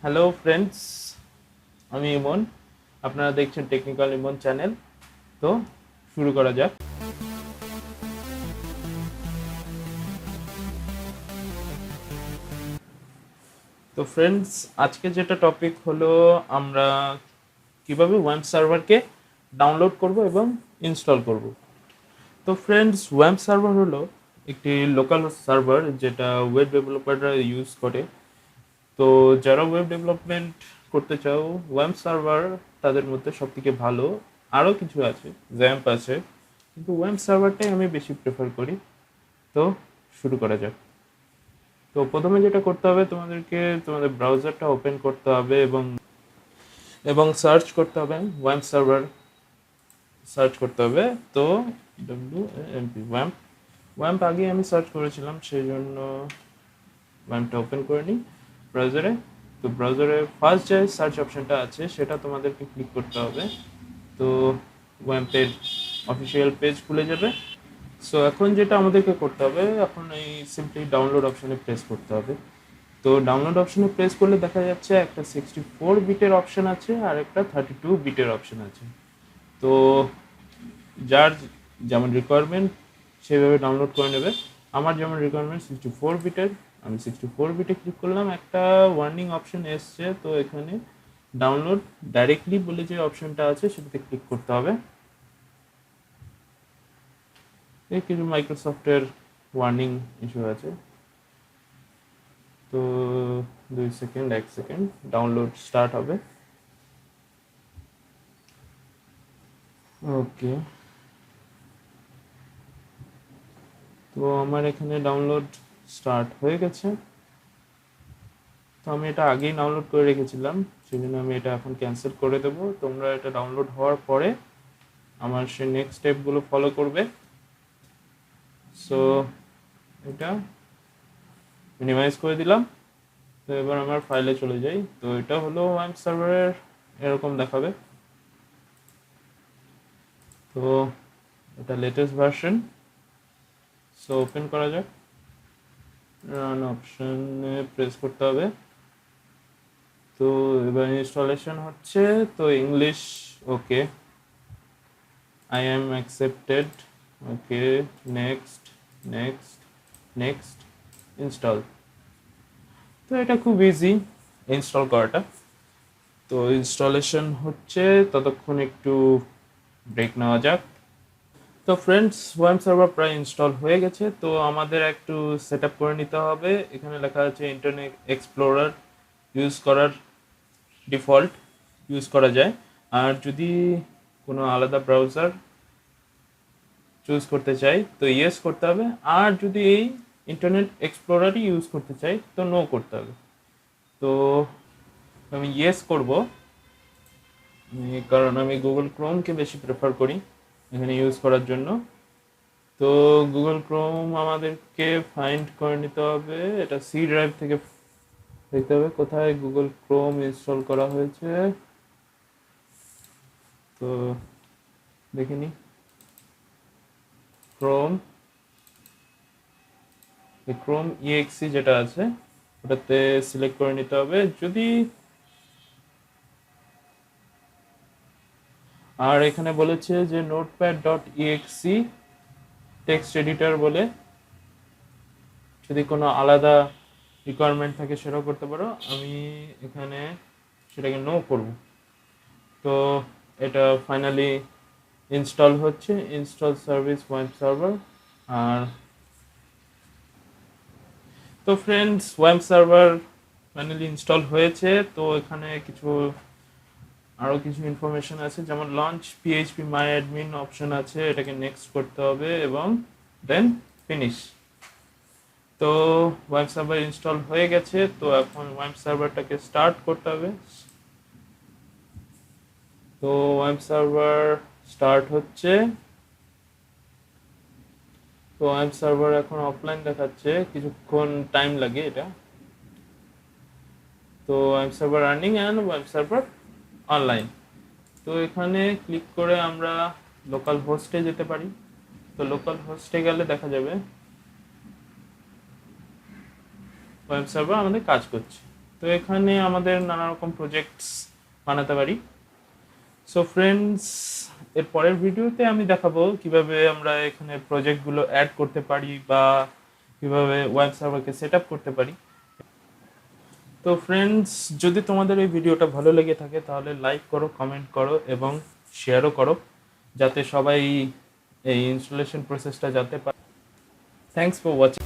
Hello friends, আমি ইমন। আপনারা দেখছেন টেকনিক্যাল ইমন চ্যানেল। তো শুরু করা যাক। তো ফ্রেন্ডস, আজকে যেটা টপিক হলো, আমরা কিভাবে ওয়েব সার্ভারকে ডাউনলোড করব এবং ইনস্টল করব। তো ফ্রেন্ডস, ওয়েব সার্ভার হলো একটি লোকাল সার্ভার যেটা ওয়েব ডেভেলপাররা ইউজ করে। তো যারা ওয়েব ডেভেলপমেন্ট করতে চাও, ওয়েব সার্ভার তাদের মধ্যে সবথেকে ভালো। আরও কিছু আছে, জ্যাম্প আছে, কিন্তু ওয়েব সার্ভারটাই আমি বেশি প্রেফার করি। তো শুরু করা যাক। তো প্রথমে যেটা করতে হবে, তোমাদেরকে তোমাদের ব্রাউজারটা ওপেন করতে হবে এবং এবং সার্চ করতে হবে ওয়েব সার্ভার। সার্চ করতে হবে। তো WAMP ওয়াম্প ওয়াম্প আগে আমি সার্চ করেছিলাম, সেই জন্য ওয়াম্পটা ওপেন করে নিই ব্রাউজারে। তো ব্রাউজারে ফার্স্ট যে সার্চ অপশনটা আছে সেটা তোমাদেরকে ক্লিক করতে হবে। তো ওয়াম্পের অফিসিয়াল পেজ খুলে যাবে। সো এখন যেটা আমাদেরকে করতে হবে, এখন এই সিম্পলি ডাউনলোড অপশনে প্রেস করতে হবে। তো ডাউনলোড অপশনে প্রেস করলে দেখা যাচ্ছে একটা 64 বিটের অপশন আছে আর একটা 32 বিটের অপশন আছে। তো যার যেমন রিকোয়ারমেন্ট সেভাবে ডাউনলোড করে নেবে। আমার যেমন রিকোয়ারমেন্ট 64 বিটের, আমি 64 বিটে ক্লিক করলাম। একটা ওয়ার্নিং অপশন এসছে, তো এখানে ডাউনলোড ডাইরেক্টলি বলে যে অপশনটা আছে সেটাতে ক্লিক করতে হবে। এই কিছু মাইক্রোসফটের ওয়ার্নিং ইস্যু আছে। তো 2 সেকেন্ড 1 সেকেন্ড ডাউনলোড স্টার্ট হবে। ওকে, তো আমার এখানে ডাউনলোড স্টার্ট হয়ে গেছে। তো আমি এটা আগেই ডাউনলোড করে রেখেছিলাম, সেই জন্য আমি এটা এখন ক্যান্সেল করে দেব। তোমরা এটা ডাউনলোড হওয়ার পরে আমার সেই নেক্সট স্টেপগুলো ফলো করবে। সো এটা মিনিমাইজ করে দিলাম। তো এবার আমার ফাইলে চলে যাই। তো এটা হলো ওয়েব সার্ভারের, এরকম দেখাবে। তো এটা লেটেস্ট ভার্সন। সো ওপেন করা যাক। রান অপশনে প্রেস করতে হবে। তো এবার ইনস্টলেশন হচ্ছে। তো English okay, I am accepted, okay, next, next, next, install. তো এটা খুব ইজি ইনস্টল করাটা। তো ইনস্টলেশন হচ্ছে, ততক্ষণ একটু ব্রেক নেওয়া যাক। তো ফ্রেন্ডস, ওয়েব সার্ভার প্রায় ইনস্টল হয়ে গেছে। তো আমাদের একটু সেট আপ করে নিতে হবে। এখানে লেখা আছে ইন্টারনেট এক্সপ্লোরার ইউজ করার ডিফল্ট ইউজ করা যায়। আর যদি কোনো আলাদা ব্রাউজার চুজ করতে চাই তো ইয়েস করতে হবে। আর যদি এই ইন্টারনেট এক্সপ্লোরারই ইউজ করতে চাই তো নো করতে হবে। তো আমি ইয়েস করব, কারণ আমি গুগল ক্রোমকে বেশি প্রেফার করি এখানে ইউজ করার জন্য। তো গুগল ক্রোম আমাদেরকে ফাইন্ড করে নিতে হবে। এটা সি ড্রাইভ থেকে দেখতে হবে কোথায় গুগল ক্রোম ইনস্টল করা হয়েছে। তো দেখে নিই। ক্রোম, ক্রোম ইএক্সি যেটা আছে ওটাতে সিলেক্ট করে নিতে হবে। যদি আর এখানে বলেছে যে notepad dot exe text editor বলে, যদি কোনো আলাদা রিকোয়ারমেন্ট থাকে সেটাও করতে পারো। আমি এখানে সেটাকে নো করব। তো এটা ফাইনালি ইনস্টল হচ্ছে, ইনস্টল সার্ভিস ওয়েব সার্ভার। আর তো friends, web server finally install হয়েছে। তো এখানে আরও কিছু ইনফরমেশন আছে, যেমন লঞ্চ পিএইচপি মাই অ্যাডমিন অপশন আছে, এটাকে নেক্সট করতে হবে এবং দেন ফিনিশ। তো ওয়েব সার্ভার ইনস্টল হয়ে গেছে। তো এখন ওয়েব সার্ভারটাকে স্টার্ট করতে হবে। তো ওয়েব সার্ভার স্টার্ট হচ্ছে। তো ওয়েব সার্ভার এখন অফলাইন দেখাচ্ছে, কিছুক্ষণ টাইম লাগে এটা। তো web server running and web server online. তো এখানে ক্লিক করে আমরা লোকাল হোস্টে যেতে পারি। তো লোকাল হোস্টে গেলে দেখা যাবে ওয়েব সার্ভার আমাদের কাজ করছে। তো এখানে আমাদের নানা রকম প্রজেক্টস বানাতে পারি। সো ফ্রেন্ডস, এর পরের ভিডিওতে আমি দেখাবো কিভাবে আমরা এখানে প্রজেক্টগুলো অ্যাড করতে পারি বা কিভাবে ওয়েব সার্ভারকে সেট আপ করতে পারি। তো ফ্রেন্ডস, যদি তোমাদের এই ভিডিওটা ভালো লেগে থাকে তাহলে লাইক করো, কমেন্ট করো এবং শেয়ারও করো, যাতে সবাই এই ইনস্টলেশন প্রসেসটা জানতে পারে। Thanks for watching.